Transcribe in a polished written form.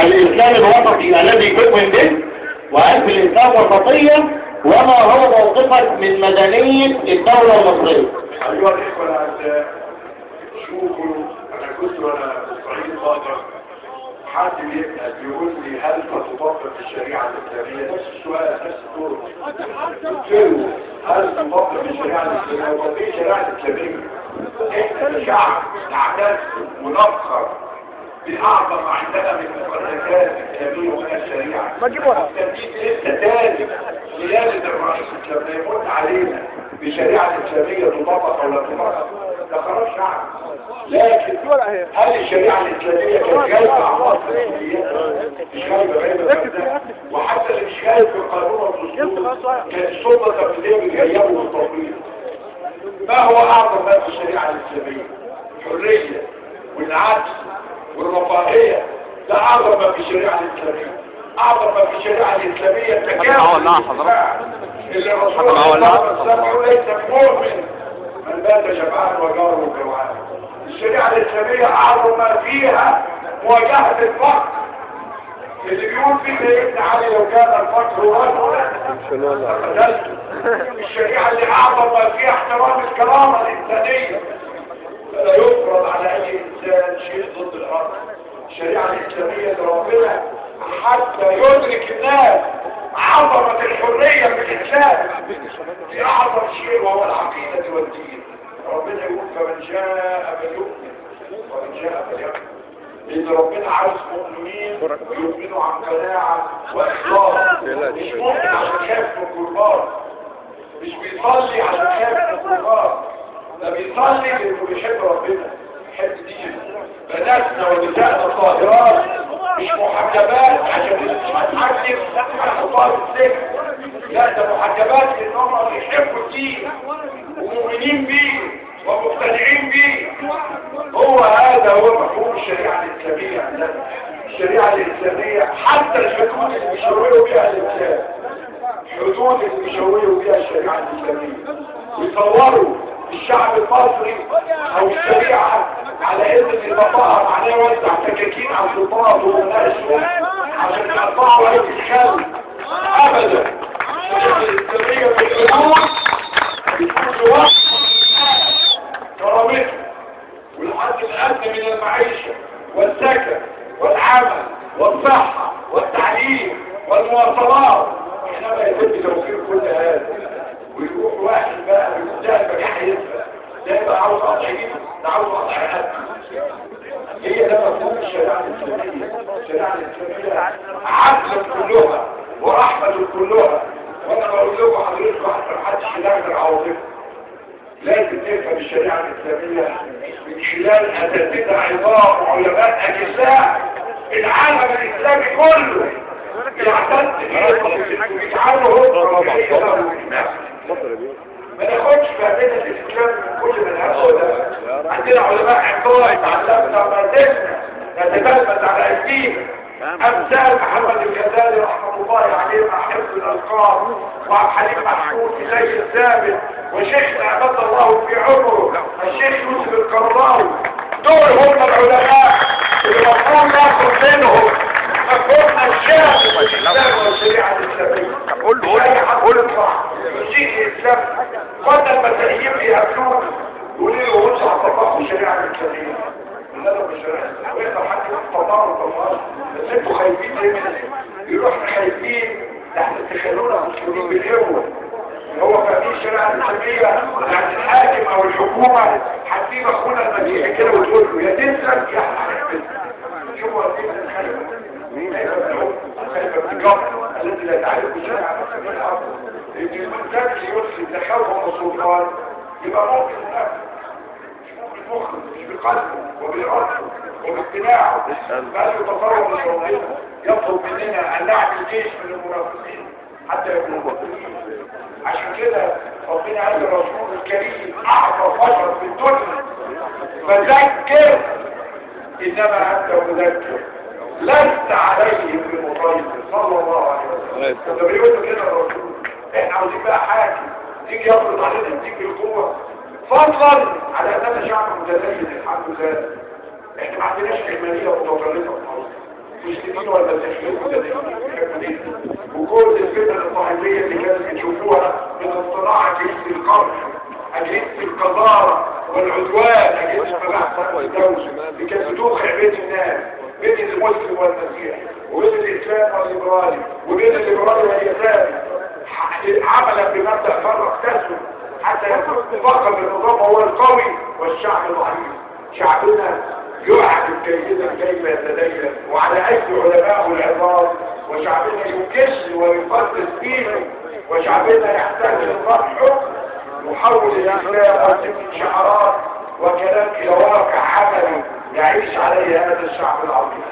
الإسلام الوسطي الذي تؤمن به، وهل في الإسلام وسطية، وما هو موقفك من مدنية الدولة المصرية؟ أيها الإخوة الأعزاء، شوفوا أنا كنت وأنا في الصعيد فترة حد بيسأل يقول لي هل تطبق الشريعة الإسلامية؟ نفس السؤال نفس الدور. قلت له هل تطبق الشريعة الإسلامية؟ طب إيه الشريعة الإسلامية؟ إحنا شعب نعتز ونفخر بأعظم ما عندنا من مقدسات إسلامية ومن الشريعة. التمجيد لسه تاني سيادة الرئيس لما يمن علينا بشريعة إسلامية تطبق أو لا تطبق ده قرار شعب. لكن هل الشريعة الإسلامية كانت جايبة أعمار مسؤوليات؟ مش جايبة وحتى اللي مش جايب في القانون والدستور كانت السلطة التنفيذية بتجيبه بالتطبيق. ما هو أعظم ما في الشريعة الإسلامية؟ الحرية والعدل والرفاهية، ده أعظم ما في الشريعة الإسلامية. أعظم ما في الشريعة الإسلامية التجاوز اللي الرسول صلى الله عليه وسلم ليس مؤمن من بات جمعان وجاره جوعان. الشريعة الإسلامية أعظم ما فيها مواجهة الفقر، اللي بيقول فيه سيدنا علي لو كان الفقر رجلا لقتلته. الشريعة اللي أعظم ما فيها احترام الكرامة الإنسانية، فلا يفرض على أي إنسان شيء ضد الأرض. الشريعة الإسلامية ربنا حتى يدرك الناس عظمة الحرية في الإسلام في أعظم شيء وهو العقيدة والدين. ربنا يقول فمن شاء فليؤمن ومن شاء فليكفر. لأن ربنا عاوز مؤمنين يؤمنوا عن قناعة وإخلاص، مش مؤمن عشان خايف من الكفار، مش بيصلي عشان خايف من الكفار، ده بيصلي لأنه بيحب ربنا، بيحب دينه. بناتنا ونسائنا الطاهرات مش محجبات عشان تتحجب على خطاب السجن، لا ده محجبات لأنهم بيحبوا الدين ومؤمنين بيه ومقتنعين بيه. هو هذا هو مفهوم الشريعة الإسلامية عندنا. الشريعة الإسلامية حتى الحدود اللي بيشوهوا بيها الإسلام، الحدود اللي بيشوهوا بيها الشريعة الإسلامية، ويصوروا الشعب المصري أو الشريعة على إذن البطاقة معناه يوزع سكاكين على السلطات ومناقشهم عشان يقطعوا عيد الخلق. أبدا الشريعة الإسلامية بالحدود بتكون واحد كرامتها والحد الأدنى من المعيشة والسكن والعمل والصحة والتعليم والمواصلات. احنا ما يتم توفير كل هذا ويروح واحد بقى بالمجال بجاح يسرق، ده يبقى عاوز قطع ايده، ده عاوز قطع رقبته. هي ده مفهوم الشريعة الإسلامية. الشريعة الإسلامية عدل كلها ورحمة كلها. وانا بقول لكم حضرتكم حتى محدش يلاقي عواطفه، لازم نفهم الشريعة الإسلامية من خلال أساتذة عظام وعلماء أجزاء العالم الإسلامي كله يعتد ويجعله هم ما ناخدش فهمنا الإسلام من كل من هؤلاء. عندنا علماء عظام تعلمنا وما زلنا نتبلد على أيدينا، أمثال محمد الغزالي رحمه الله عليه مع حفظ الألقاب، وعبد الحليم محمود إليه الثابت، وشيخنا عبد الله في عمره الشيخ يوسف القرضاوي. دول هم العلماء اللي المفروض ناخد منهم مفهومنا الشامل والإسلام والشريعة الإسلامية. قول صح يجيك الإسلام وأن المسيحيين بيقابلوك يقولوا له وانت هتطبقوا الشريعة الإسلامية. هذا بالشريعة الإسلامية ويقدر حد يتطبقوا طبقات، بس انتوا خايفين ليه منه؟ يروحوا خايفين تحت تخلونا مسلمين بالقوة. هو فاهمين الشريعة الإسلامية يعني الحاكم أو الحكومة هتجيب أخونا المسيحي كده وتقول له يا تسلم يا حبيبي. شوفوا قد ايه الخلفة خلفة الجبر الذي لا تعرف الشريعة الإسلامية أصلا. إن المنتج يرسل تخوف السلطان يبقى ممكن مخرج مش بقلبه وبإرادته وباقتناعه، بل يتصور لشرطنا يطلب مننا أن نعمل جيش من المنافقين حتى يكونوا مظلومين. عشان كده ربنا قال للرسول الكريم أعظم بشر في الدنيا فذكر إنما أنت مذكر لست عليهم بمسيطر صلى الله عليه وسلم. ده بيقول كده الرسول. احنا عاوزين بقى حاكم يجي يفرض علينا يديك القوة فضلا على أننا شعب متدين الحمد لله. احنا ما عندناش علمانية ومتطرفة في مصر، مسلمين والمسيحيين وكل الفتن الصهيونية اللي كانت بتشوفوها من اصطناع أجهزة القمح، أجهزة القذارة والعدوان، أجهزة مباحث الدولة اللي كانت بتوقع بين الناس، بين المسلم والمسيحي وبين الإسلام والليبرالي وبين الليبرالي واليساري، عملا بمبدأ فرق تسوي حتى يتفقد النظام هو القوي والشعب الضعيف. شعبنا يعرف جيدا كيف يتدين وعلى أيدي علماء العظام، وشعبنا يكش ويقدس دينه، وشعبنا يحتاج لنظام حكم يحول الإسلام من شعارات وكلام إلى واقع عملي يعيش عليه هذا الشعب العظيم.